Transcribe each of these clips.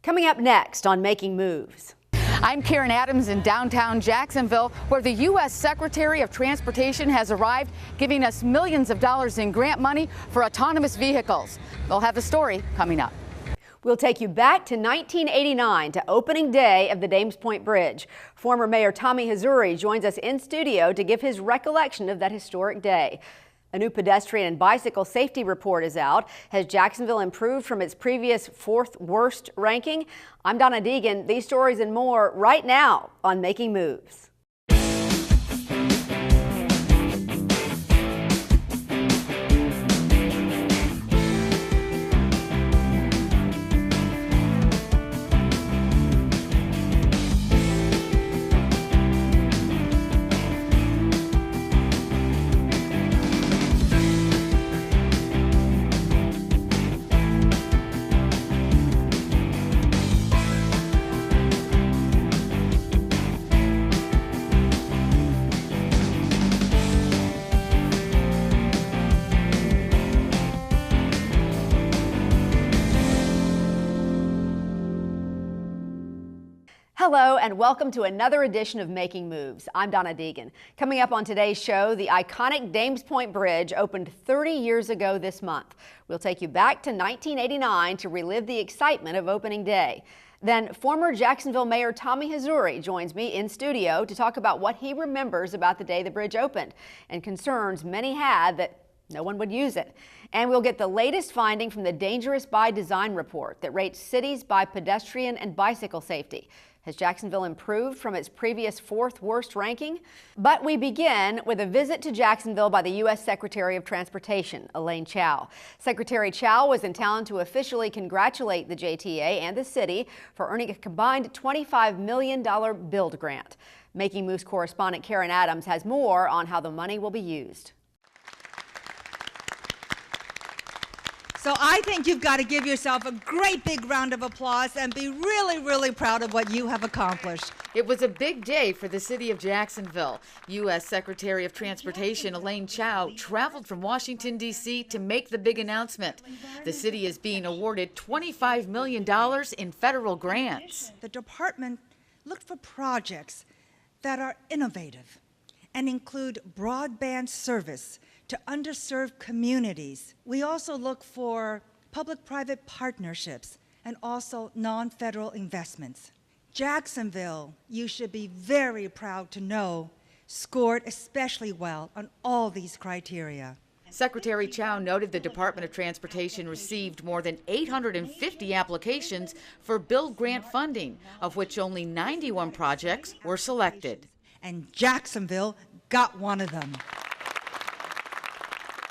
Coming up next on Making Moves. I'm Karen Adams in downtown Jacksonville, where the U.S. Secretary of Transportation has arrived, giving us millions of dollars in grant money for autonomous vehicles. We'll have the story coming up. We'll take you back to 1989 to opening day of the Dames Point Bridge. Former Mayor Tommy Hazouri joins us in studio to give his recollection of that historic day. A new pedestrian and bicycle safety report is out. Has Jacksonville improved from its previous fourth worst ranking? I'm Donna Deegan. These stories and more right now on Making Moves. Hello and welcome to another edition of Making Moves. I'm Donna Deegan. Coming up on today's show, the iconic Dames Point Bridge opened 30 years ago this month. We'll take you back to 1989 to relive the excitement of opening day. Then former Jacksonville Mayor Tommy Hazouri joins me in studio to talk about what he remembers about the day the bridge opened and concerns many had that no one would use it. And we'll get the latest finding from the Dangerous by Design report that rates cities by pedestrian and bicycle safety. Has Jacksonville improved from its previous fourth worst ranking? But we begin with a visit to Jacksonville by the U.S. Secretary of Transportation, Elaine Chao. Secretary Chao was in town to officially congratulate the JTA and the city for earning a combined $25 million build grant. Making Moves correspondent Karen Adams has more on how the money will be used. So I think you've got to give yourself a great big round of applause and be really, really proud of what you have accomplished. It was a big day for the city of Jacksonville. U.S. Secretary of Transportation Elaine Chao traveled from Washington, D.C. to make the big announcement. The city is being awarded $25 million in federal grants. The department looked for projects that are innovative and include broadband service to underserved communities. We also look for public-private partnerships and also non-federal investments. Jacksonville, you should be very proud to know, scored especially well on all these criteria. Secretary Chao noted the Department of Transportation received more than 850 applications for build grant funding, of which only 91 projects were selected. And Jacksonville got one of them.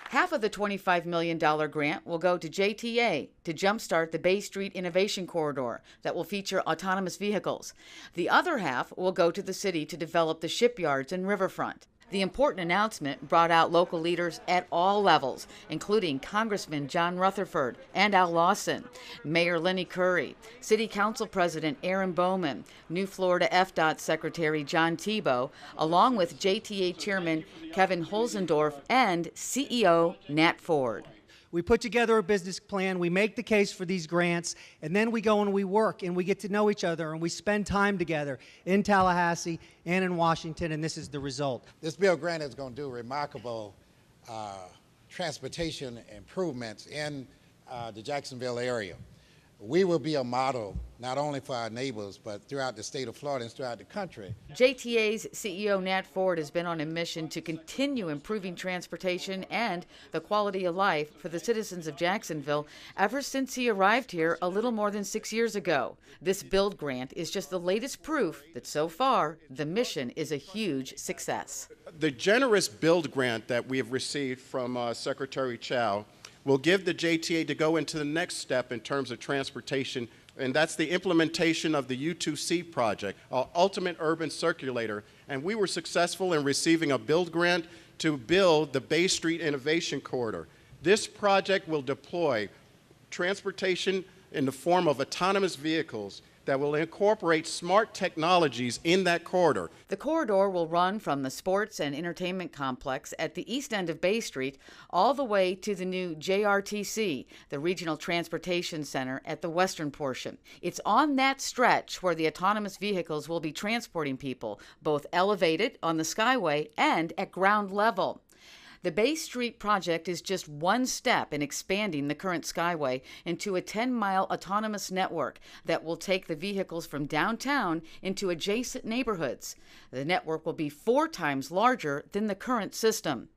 Half of the $25 million grant will go to JTA to jumpstart the Bay Street Innovation Corridor that will feature autonomous vehicles. The other half will go to the city to develop the shipyards and riverfront. The important announcement brought out local leaders at all levels, including Congressman John Rutherford and Al Lawson, Mayor Lenny Curry, City Council President Aaron Bowman, New Florida FDOT Secretary John Tebow, along with JTA Chairman Kevin Holzendorf and CEO Nat Ford. We put together a business plan, we make the case for these grants, and then we go and we work and we get to know each other and we spend time together in Tallahassee and in Washington, and this is the result. This build grant is going to do remarkable transportation improvements in the Jacksonville area. We will be a model not only for our neighbors, but throughout the state of Florida and throughout the country. JTA's CEO Nat Ford has been on a mission to continue improving transportation and the quality of life for the citizens of Jacksonville ever since he arrived here a little more than 6 years ago. This build grant is just the latest proof that so far the mission is a huge success. The generous build grant that we have received from Secretary Chao will give the JTA to go into the next step in terms of transportation, and that's the implementation of the U2C project, our ultimate urban circulator. And we were successful in receiving a build grant to build the Bay Street Innovation Corridor. This project will deploy transportation in the form of autonomous vehicles that will incorporate smart technologies in that corridor. The corridor will run from the sports and entertainment complex at the east end of Bay Street all the way to the new JRTC, the Regional Transportation Center, at the western portion. It's on that stretch where the autonomous vehicles will be transporting people, both elevated on the Skyway and at ground level. The Bay Street project is just one step in expanding the current Skyway into a 10-mile autonomous network that will take the vehicles from downtown into adjacent neighborhoods. The network will be 4 times larger than the current system.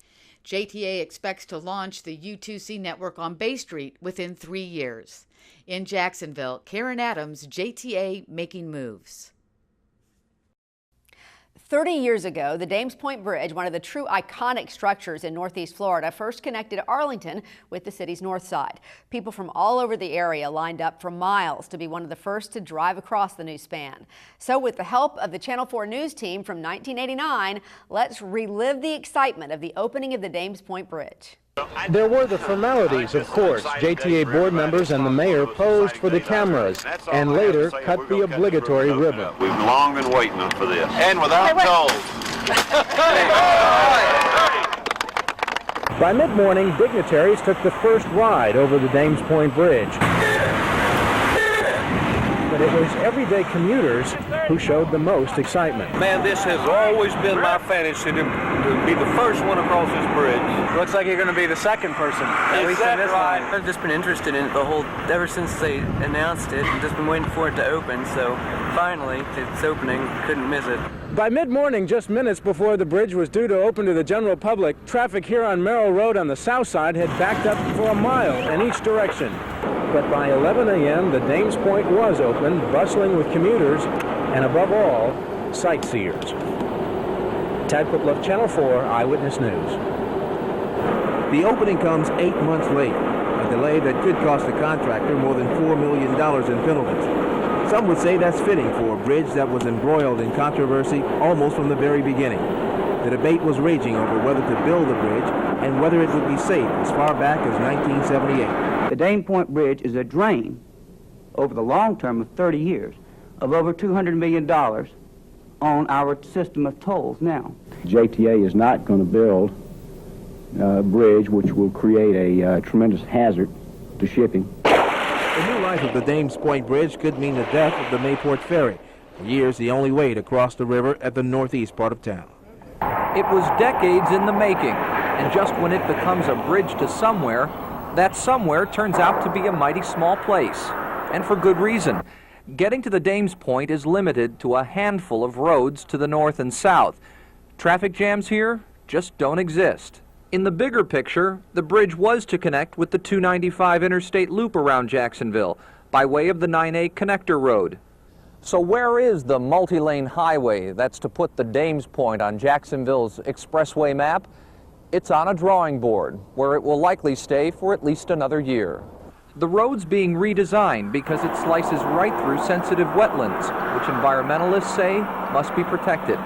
JTA expects to launch the U2C network on Bay Street within 3 years. In Jacksonville, Karen Adams, JTA Making Moves. 30 years ago, the Dames Point Bridge, one of the true iconic structures in Northeast Florida, first connected Arlington with the city's north side. People from all over the area lined up for miles to be one of the first to drive across the new span. So with the help of the Channel 4 News team from 1989, let's relive the excitement of the opening of the Dames Point Bridge. There were the formalities, of course. JTA board members and the mayor posed for the cameras and later cut the obligatory ribbon. We've long been waiting for this. And without toll. By mid-morning, dignitaries took the first ride over the Dames Point Bridge. But it was everyday commuters who showed the most excitement. Man, this has always been my fantasy to be the first one across this bridge. Looks like you're going to be the second person, at least in this line. I've just been interested in it ever since they announced it, and just been waiting for it to open, so finally, it's opening, couldn't miss it. By mid-morning, just minutes before the bridge was due to open to the general public, traffic here on Merrill Road on the south side had backed up for a mile in each direction. But by 11 a.m., the Dames Point was open, bustling with commuters and, above all, sightseers. Tad Kwiplove, Channel 4 Eyewitness News. The opening comes 8 months late, a delay that could cost the contractor more than $4 million in penalties. Some would say that's fitting for a bridge that was embroiled in controversy almost from the very beginning. The debate was raging over whether to build the bridge and whether it would be safe as far back as 1978. The Dames Point Bridge is a drain over the long term of 30 years of over $200 million on our system of tolls now. JTA is not going to build a bridge which will create a tremendous hazard to shipping. The new life of the Dames Point Bridge could mean the death of the Mayport Ferry, for years the only way to cross the river at the northeast part of town. It was decades in the making, and just when it becomes a bridge to somewhere, that somewhere turns out to be a mighty small place, and for good reason. Getting to the Dames Point is limited to a handful of roads to the north and south. Traffic jams here just don't exist. In the bigger picture, the bridge was to connect with the 295 interstate loop around Jacksonville by way of the 9A connector road. So where is the multi-lane highway that's to put the Dames Point on Jacksonville's expressway map? It's on a drawing board, where it will likely stay for at least another year. The road's being redesigned because it slices right through sensitive wetlands, which environmentalists say must be protected.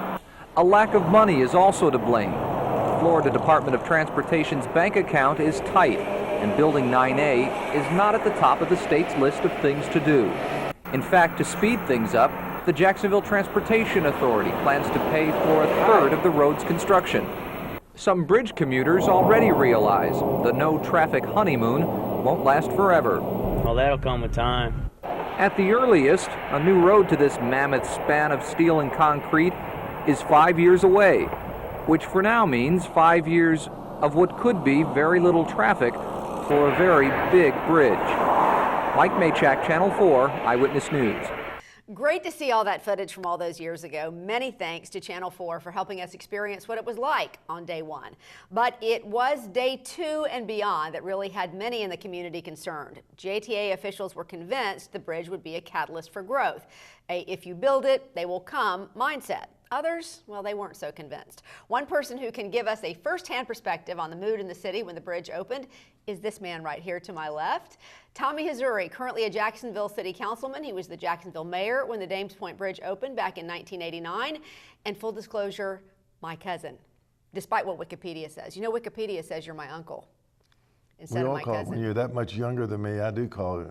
A lack of money is also to blame. The Florida Department of Transportation's bank account is tight, and building 9A is not at the top of the state's list of things to do. In fact, to speed things up, the Jacksonville Transportation Authority plans to pay for a third of the road's construction. Some bridge commuters already realize the no-traffic honeymoon won't last forever. Well, that'll come with time. At the earliest, a new road to this mammoth span of steel and concrete is 5 years away, which for now means 5 years of what could be very little traffic for a very big bridge. Mike Maychak, Channel 4 Eyewitness News. Great to see all that footage from all those years ago. Many thanks to Channel 4 for helping us experience what it was like on day one. But it was day 2 and beyond that really had many in the community concerned. JTA officials were convinced the bridge would be a catalyst for growth. If you build it, they will come mindset. Others, well, they weren't so convinced. One person who can give us a first-hand perspective on the mood in the city when the bridge opened is this man right here to my left. Tommy Hazouri, currently a Jacksonville city councilman. He was the Jacksonville mayor when the Dames Point Bridge opened back in 1989. And full disclosure, my cousin, despite what Wikipedia says. You know, Wikipedia says you're my uncle. instead of my cousin. When you're that much younger than me, they do call me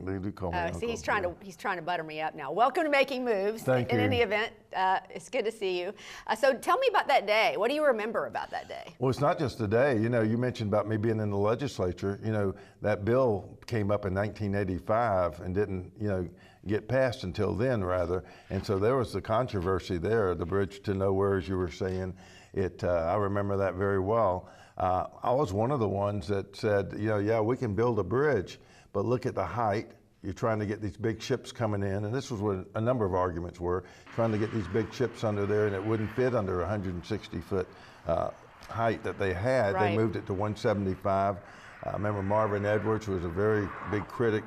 uncle. See, he's trying to butter me up now. Welcome to Making Moves. Thank you. In any event, it's good to see you. So tell me about that day. What do you remember about that day? Well, it's not just the day. You know, you mentioned about me being in the legislature. You know, that bill came up in 1985 and didn't, get passed until then, rather. And so there was the controversy there, the bridge to nowhere, as you were saying. I remember that very well. I was one of the ones that said, yeah, we can build a bridge, but look at the height. You're trying to get these big ships coming in, and this was what a number of arguments were, trying to get these big ships under there, and it wouldn't fit under 160-foot height that they had. Right. They moved it to 175. I remember Marvin Edwards was a very big critic,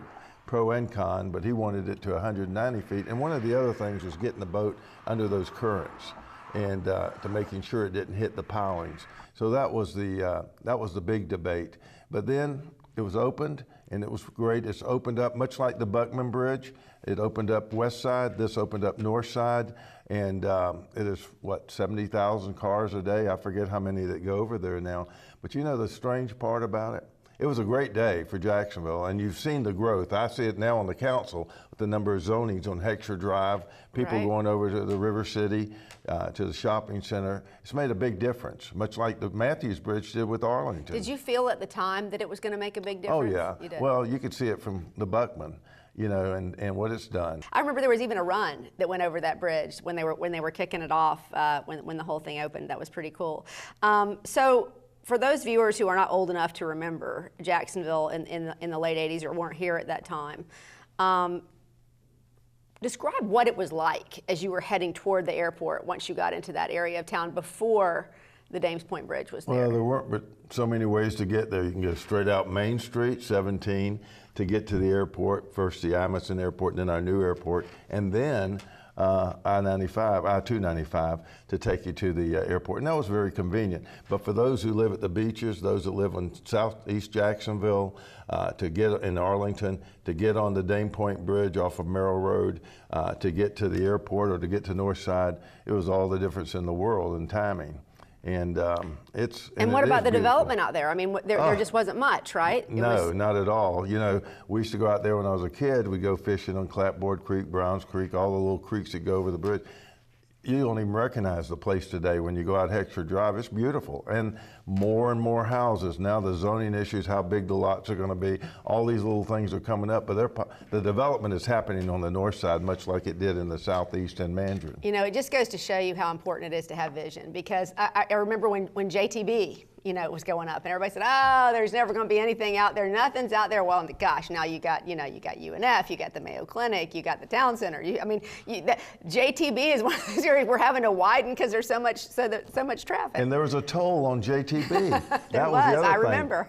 pro and con, but he wanted it to 190 feet. And one of the other things was getting the boat under those currents and to making sure it didn't hit the pilings. So that was the big debate. But then it was opened, and it was great. It's opened up much like the Buckman Bridge. It opened up west side. This opened up north side, and it is 70,000 cars a day. I forget how many that go over there now. But the strange part about it? It was a great day for Jacksonville, and you've seen the growth. I see it now on the council with the number of zonings on Heckscher Drive, people going over to the River City, to the shopping center. It's made a big difference, much like the Matthews Bridge did with Arlington. Did you feel at the time that it was going to make a big difference? Oh, yeah. You did. Well, you could see it from the Buckman, and what it's done. I remember there was even a run that went over that bridge when they were kicking it off, when the whole thing opened. That was pretty cool. So for those viewers who are not old enough to remember Jacksonville in the late 80s or weren't here at that time, describe what it was like as you were heading toward the airport once you got into that area of town before the Dames Point Bridge was there. Well, there weren't but so many ways to get there. You can go straight out Main Street, 17, to get to the airport, first the Amundsen Airport, then our new airport, and then I-295 to take you to the airport. And that was very convenient. But for those who live at the beaches, those that live in southeast Jacksonville, to get in Arlington, to get on the Dame Point Bridge off of Merrill Road, to get to the airport or to get to North Side, it was all the difference in the world in timing. And And what about the development out there? I mean, there just wasn't much, right? No, not at all. We used to go out there when I was a kid. We'd go fishing on Clapboard Creek, Browns Creek, all the little creeks that go over the bridge. You don't even recognize the place today when you go out Heckscher Drive. It's beautiful. And more houses. Now the zoning issues, how big the lots are going to be, all these little things are coming up. But the development is happening on the north side, much like it did in the southeast and Mandarin. It just goes to show you how important it is to have vision. Because I remember when JTB, was going up, and everybody said, "Oh, there's never going to be anything out there. Nothing's out there." Well, gosh, now you got UNF, you got the Mayo Clinic, you got the Town Center. JTB is one of those areas we're having to widen because there's so much traffic. And there was a toll on JTB. That was the other thing. I remember.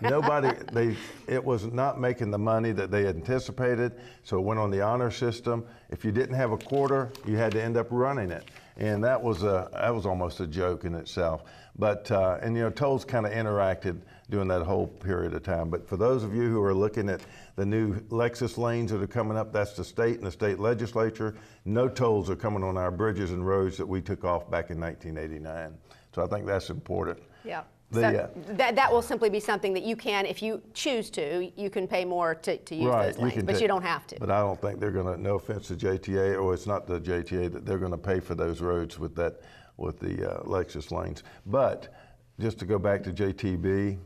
It was not making the money that they anticipated, so it went on the honor system. If you didn't have a quarter, you had to end up running it. And that was almost a joke in itself. But tolls kind of interacted during that whole period of time. But for those of you who are looking at the new Lexus lanes that are coming up, that's the state and the state legislature. No tolls are coming on our bridges and roads that we took off back in 1989. So I think that's important. Yeah. That will simply be something that you can, if you choose to, you can pay more to use those lanes, but you don't have to. But I don't think they're going to, no offense to JTA, or it's not the JTA, that they're going to pay for those roads with the Lexus lanes. But just to go back to JTB,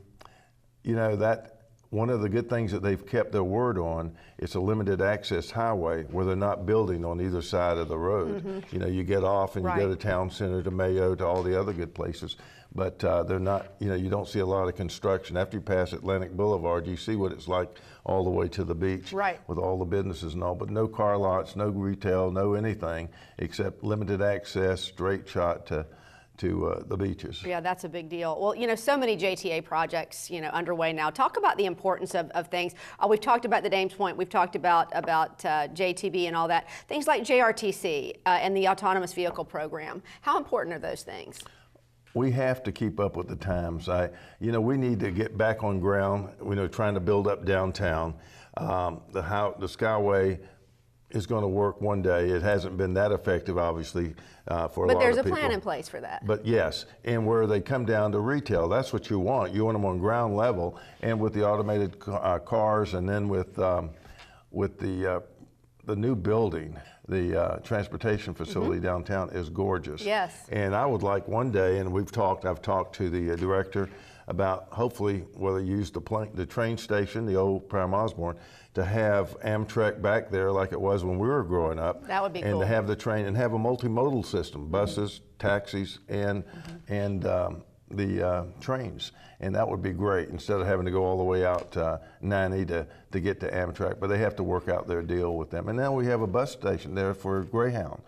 that one of the good things that they've kept their word on, it's a limited access highway where they're not building on either side of the road. Mm-hmm. You get off and you go to Town Center, to Mayo, to all the other good places. But they're not, you don't see a lot of construction. After you pass Atlantic Boulevard, you see what it's like all the way to the beach with all the businesses and all, but no car lots, no retail, no anything except limited access, straight shot to the beaches. Yeah, that's a big deal. Well, so many JTA projects, underway now. Talk about the importance of things. We've talked about the Dames Point. We've talked about JTB and all that. Things like JRTC and the autonomous vehicle program. How important are those things? We have to keep up with the times. We need to get back on ground. Trying to build up downtown. The Skyway is going to work one day. It hasn't been that effective, obviously, for a lot of people. But there's a plan in place for that. But yes, and where they come down to retail, that's what you want. You want them on ground level, and with the automated cars, and then with the new building, the transportation facility downtown is gorgeous. Yes. And I would like one day, and I've talked to the director about hopefully whether use the train station, the old Prime Osborne, to have Amtrak back there like it was when we were growing up. That would be and cool. to have the train and have a multimodal system, buses, taxis, and the trains. And that would be great instead of having to go all the way out 90 to get to Amtrak. But they have to work out their deal with them. And now we have a bus station there for Greyhound.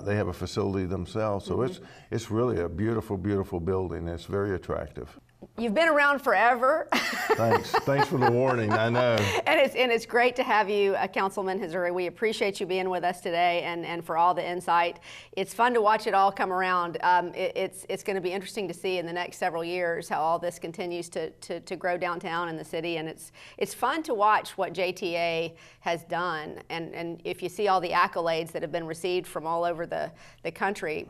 They have a facility themselves. So it's really a beautiful, beautiful building. It's very attractive. You've been around forever. Thanks for the warning, I know. And it's great to have you, Councilman Hazouri. We appreciate you being with us today and for all the insight. It's fun to watch it all come around. It's going to be interesting to see in the next several years how all this continues to grow downtown in the city. And it's fun to watch what JTA has done. And if you see all the accolades that have been received from all over the country,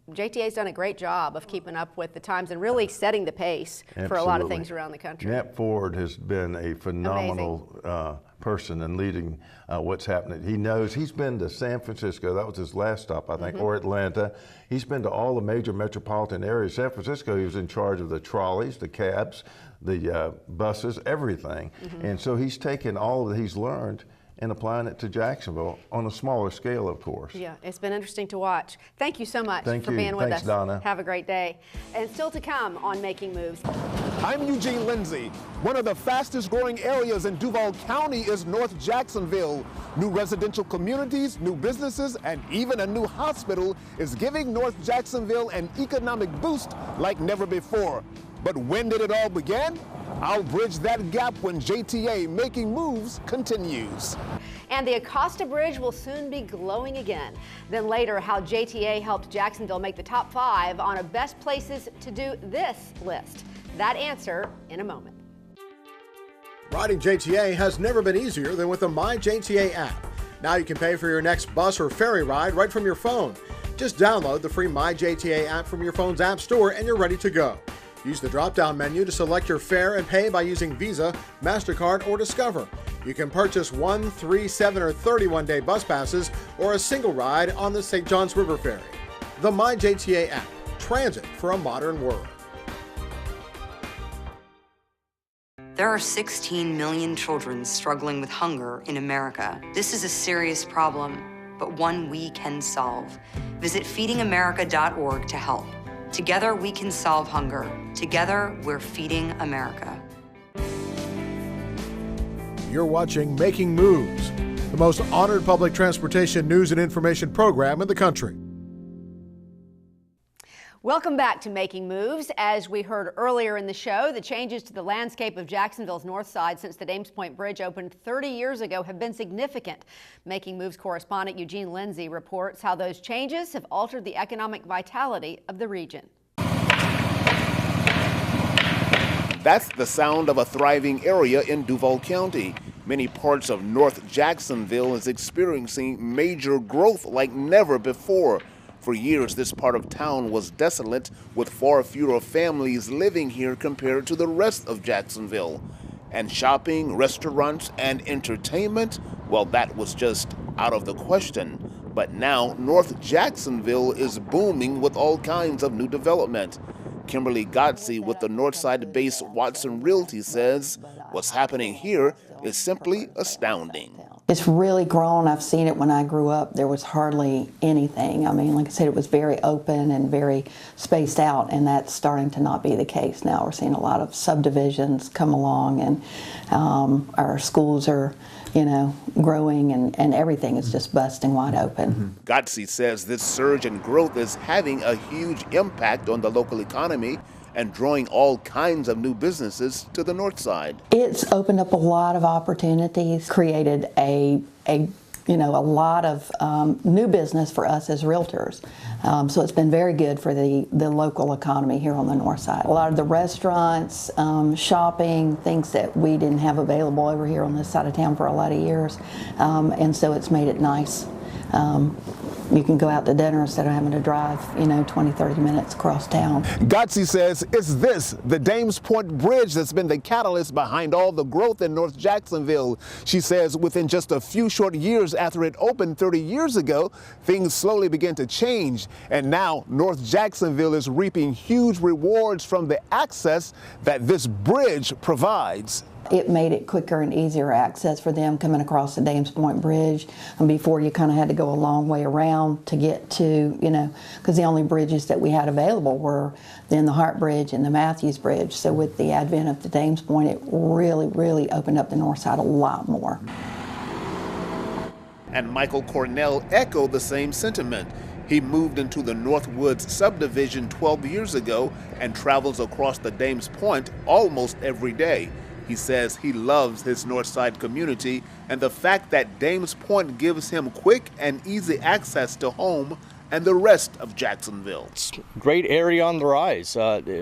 JTA's done a great job of keeping up with the times and really setting the pace for a lot of things around the country. Nat Ford has been a phenomenal person in leading what's happening. He knows, he's been to San Francisco, that was his last stop, I think, or Atlanta. He's been to all the major metropolitan areas. San Francisco, he was in charge of the trolleys, the cabs, the buses, everything. And so he's taken all that he's learned and applying it to Jacksonville on a smaller scale, of course. Yeah, it's been interesting to watch. Thank you so much for being with us. Thanks, Donna. Have a great day. And still to come on Making Moves. I'm Eugene Lindsay. One of the fastest growing areas in Duval County is North Jacksonville. New residential communities, new businesses, and even a new hospital is giving North Jacksonville an economic boost like never before. But when did it all begin? I'll bridge that gap when JTA Making Moves continues. And the Acosta Bridge will soon be glowing again. Then later, how JTA helped Jacksonville make the top 5 on a best places to do this list. That answer in a moment. Riding JTA has never been easier than with the My JTA app. Now you can pay for your next bus or ferry ride right from your phone. Just download the free My JTA app from your phone's app store and you're ready to go. Use the drop-down menu to select your fare and pay by using Visa, MasterCard, or Discover. You can purchase 1, 3, 7, or 31-day bus passes or a single ride on the St. Johns River Ferry. The My JTA app, transit for a modern world. There are 16 million children struggling with hunger in America. This is a serious problem, but one we can solve. Visit feedingamerica.org to help. Together we can solve hunger. Together we're feeding America. You're watching Making Moves, the most honored public transportation news and information program in the country. Welcome back to Making Moves. As we heard earlier in the show, the changes to the landscape of Jacksonville's north side since the Dames Point Bridge opened 30 years ago have been significant. Making Moves correspondent Eugene Lindsay reports how those changes have altered the economic vitality of the region. That's the sound of a thriving area in Duval County. Many parts of North Jacksonville is experiencing major growth like never before. For years, this part of town was desolate, with far fewer families living here compared to the rest of Jacksonville. And shopping, restaurants, and entertainment, well, that was just out of the question. But now, North Jacksonville is booming with all kinds of new development. Kimberly Godsey with the Northside-based Watson Realty says what's happening here is simply astounding. It's really grown. I've seen it when I grew up. There was hardly anything. I mean, like I said, it was very open and very spaced out, and that's starting to not be the case now. We're seeing a lot of subdivisions come along, and our schools are, growing, and everything is just busting wide open. Godsey says this surge in growth is having a huge impact on the local economy and drawing all kinds of new businesses to the north side. It's opened up a lot of opportunities, created a a lot of new business for us as realtors. So it's been very good for the local economy here on the north side. A lot of the restaurants, shopping, things that we didn't have available over here on this side of town for a lot of years. And so it's made it nice. You can go out to dinner instead of having to drive, 20, 30 minutes across town. Godsey says it's this, the Dames Point Bridge, that's been the catalyst behind all the growth in North Jacksonville. She says within just a few short years after it opened 30 years ago, things slowly began to change. And now North Jacksonville is reaping huge rewards from the access that this bridge provides. It made it quicker and easier access for them coming across the Dames Point Bridge. And before, you kind of had to go a long way around to get to, because the only bridges that we had available were then the Hart Bridge and the Matthews Bridge. So with the advent of the Dames Point, it really, really opened up the north side a lot more. And Michael Cornell echoed the same sentiment. He moved into the Northwoods subdivision 12 years ago and travels across the Dames Point almost every day. He says he loves his Northside community and the fact that Dames Point gives him quick and easy access to home and the rest of Jacksonville. It's a great area on the rise,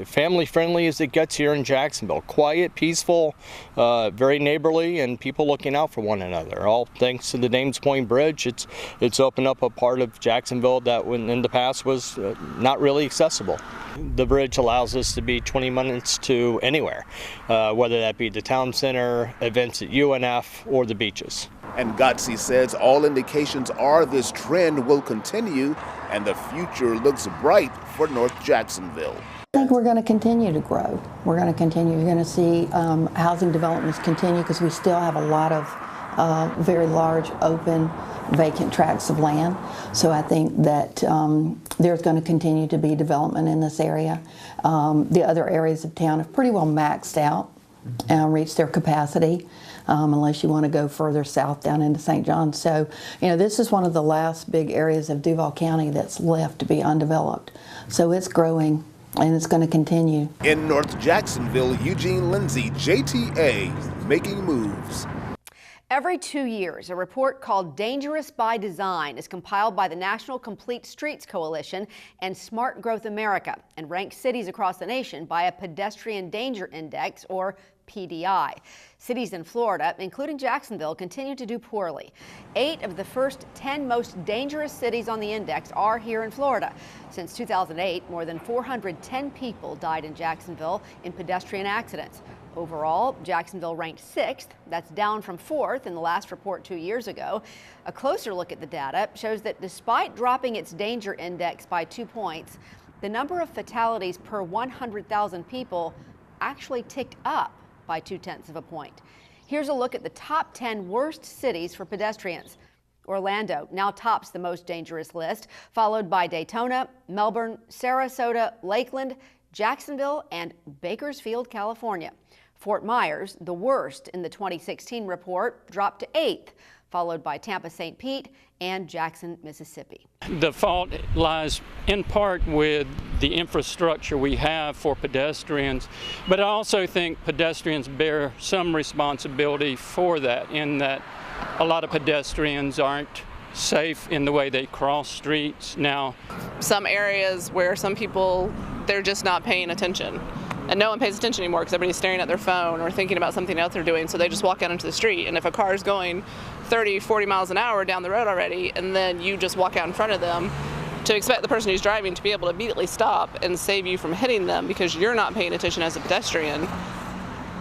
family friendly as it gets here in Jacksonville. Quiet, peaceful, very neighborly, and people looking out for one another. All thanks to the Dames Point Bridge. It's opened up a part of Jacksonville that in the past was not really accessible. The bridge allows us to be 20 minutes to anywhere, whether that be the town center, events at UNF, or the beaches. And Godsey says all indications are this trend will continue and the future looks bright for North Jacksonville. I think we're going to continue to grow. We're going to continue. You're going to see housing developments continue because we still have a lot of very large, open, vacant tracts of land. So I think that there's going to continue to be development in this area. The other areas of town have pretty well maxed out and reached their capacity. Unless you want to go further south down into St. John. So, this is one of the last big areas of Duval County that's left to be undeveloped. So it's growing and it's going to continue. In North Jacksonville, Eugene Lindsay, JTA, making moves. Every 2 years, a report called Dangerous by Design is compiled by the National Complete Streets Coalition and Smart Growth America and ranks cities across the nation by a Pedestrian Danger Index, or PDI. Cities in Florida, including Jacksonville, continue to do poorly. 8 of the first 10 most dangerous cities on the index are here in Florida. Since 2008, more than 410 people died in Jacksonville in pedestrian accidents. Overall, Jacksonville ranked 6th. That's down from 4th in the last report 2 years ago. A closer look at the data shows that despite dropping its danger index by 2 points, the number of fatalities per 100,000 people actually ticked up by 0.2 of a point. Here's a look at the top 10 worst cities for pedestrians. Orlando now tops the most dangerous list, followed by Daytona, Melbourne, Sarasota, Lakeland, Jacksonville, and Bakersfield, California. Fort Myers, the worst in the 2016 report, dropped to 8th, followed by Tampa, St. Pete, and Jackson, Mississippi. The fault lies in part with the infrastructure we have for pedestrians, but I also think pedestrians bear some responsibility for that, in that a lot of pedestrians aren't safe in the way they cross streets now. Some areas where some people, they're just not paying attention. And no one pays attention anymore because everybody's staring at their phone or thinking about something else they're doing, so they just walk out into the street. And if a car is going 30, 40 miles an hour down the road already, and then you just walk out in front of them, to expect the person who's driving to be able to immediately stop and save you from hitting them because you're not paying attention as a pedestrian.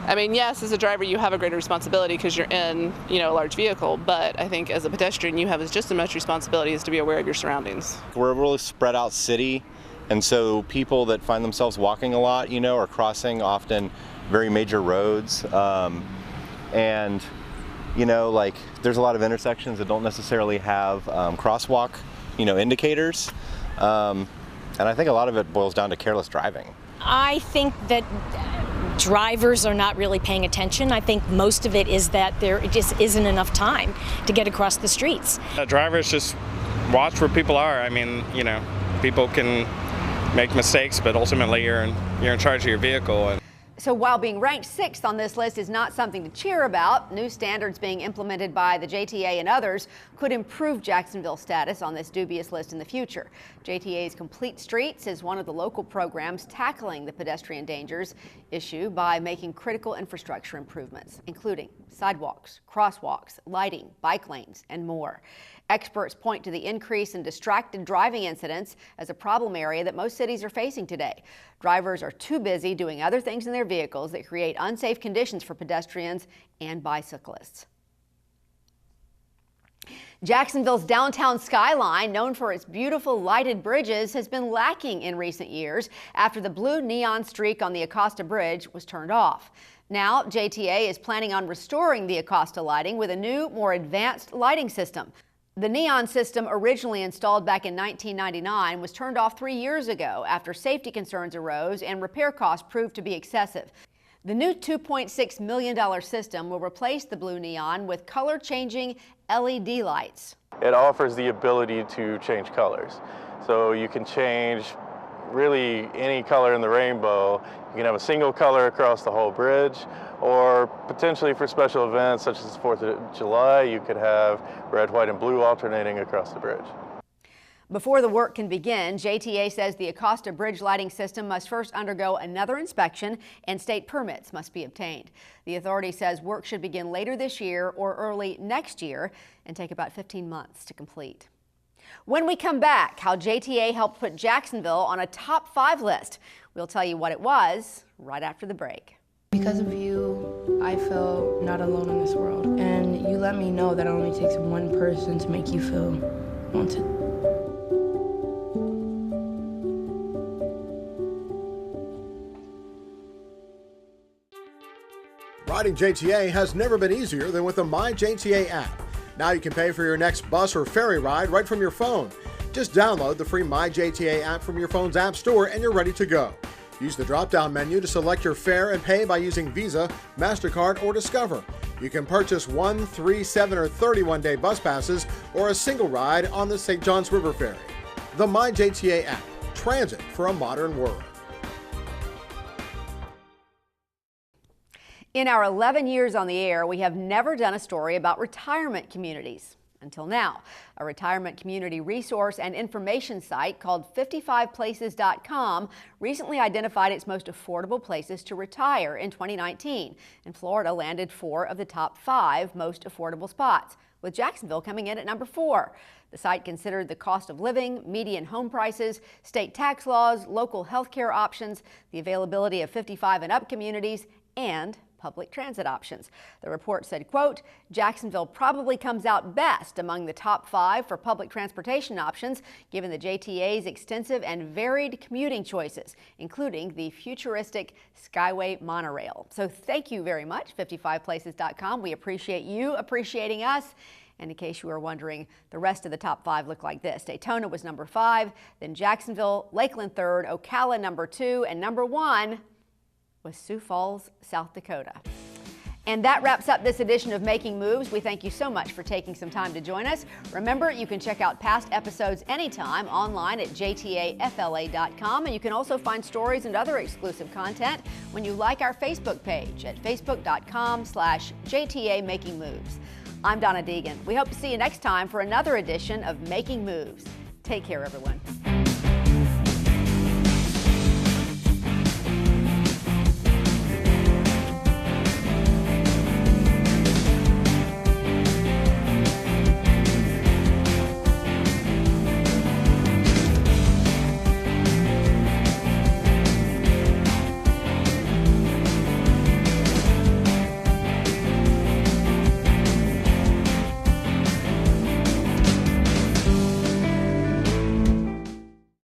I mean, yes, as a driver you have a greater responsibility because you're in, a large vehicle, but I think as a pedestrian you have just as much responsibility as to be aware of your surroundings. We're a really spread out city. And so people that find themselves walking a lot, are crossing often very major roads. And, there's a lot of intersections that don't necessarily have crosswalk, indicators. And I think a lot of it boils down to careless driving. I think that drivers are not really paying attention. I think most of it is that there just isn't enough time to get across the streets. Drivers just watch where people are. I mean, people can make mistakes, but ultimately you're in charge of your vehicle. So while being ranked 6th on this list is not something to cheer about, new standards being implemented by the JTA and others could improve Jacksonville's status on this dubious list in the future. JTA's Complete Streets is one of the local programs tackling the pedestrian dangers issue by making critical infrastructure improvements, including sidewalks, crosswalks, lighting, bike lanes, and more. Experts point to the increase in distracted driving incidents as a problem area that most cities are facing today. Drivers are too busy doing other things in their vehicles that create unsafe conditions for pedestrians and bicyclists. Jacksonville's downtown skyline, known for its beautiful lighted bridges, has been lacking in recent years after the blue neon streak on the Acosta Bridge was turned off. Now, JTA is planning on restoring the Acosta lighting with a new, more advanced lighting system. The neon system, originally installed back in 1999, was turned off 3 years ago after safety concerns arose and repair costs proved to be excessive. The new $2.6 million system will replace the blue neon with color-changing LED lights. It offers the ability to change colors. So you can change really any color in the rainbow. You can have a single color across the whole bridge, or potentially for special events such as the 4th of July, you could have red, white, and blue alternating across the bridge. Before the work can begin, JTA says the Acosta Bridge lighting system must first undergo another inspection and state permits must be obtained. The authority says work should begin later this year or early next year and take about 15 months to complete. When we come back, how JTA helped put Jacksonville on a top 5 list. We'll tell you what it was right after the break. Because of you, I feel not alone in this world. And you let me know that it only takes one person to make you feel wanted. Riding JTA has never been easier than with the My JTA app. Now you can pay for your next bus or ferry ride right from your phone. Just download the free My JTA app from your phone's app store and you're ready to go. Use the drop-down menu to select your fare and pay by using Visa, MasterCard, or Discover. You can purchase 1, 3, 7, or 31-day bus passes or a single ride on the St. Johns River Ferry. The My JTA app, transit for a modern world. In our 11 years on the air, we have never done a story about retirement communities. Until now, a retirement community resource and information site called 55places.com recently identified its most affordable places to retire in 2019, and Florida landed 4 of the top 5 most affordable spots, with Jacksonville coming in at number 4. The site considered the cost of living, median home prices, state tax laws, local health care options, the availability of 55 and up communities, and public transit options. The report said, quote, Jacksonville probably comes out best among the top 5 for public transportation options, given the JTA's extensive and varied commuting choices, including the futuristic Skyway monorail. So thank you very much, 55places.com. We appreciate you appreciating us. And in case you were wondering, the rest of the top 5 look like this. Daytona was number 5, then Jacksonville, Lakeland 3rd, Ocala number 2, and number 1 was Sioux Falls, South Dakota. And that wraps up this edition of Making Moves. We thank you so much for taking some time to join us. Remember, you can check out past episodes anytime online at jtafla.com, and you can also find stories and other exclusive content when you like our Facebook page at facebook.com/JTA Making Moves. I'm Donna Deegan. We hope to see you next time for another edition of Making Moves. Take care, everyone.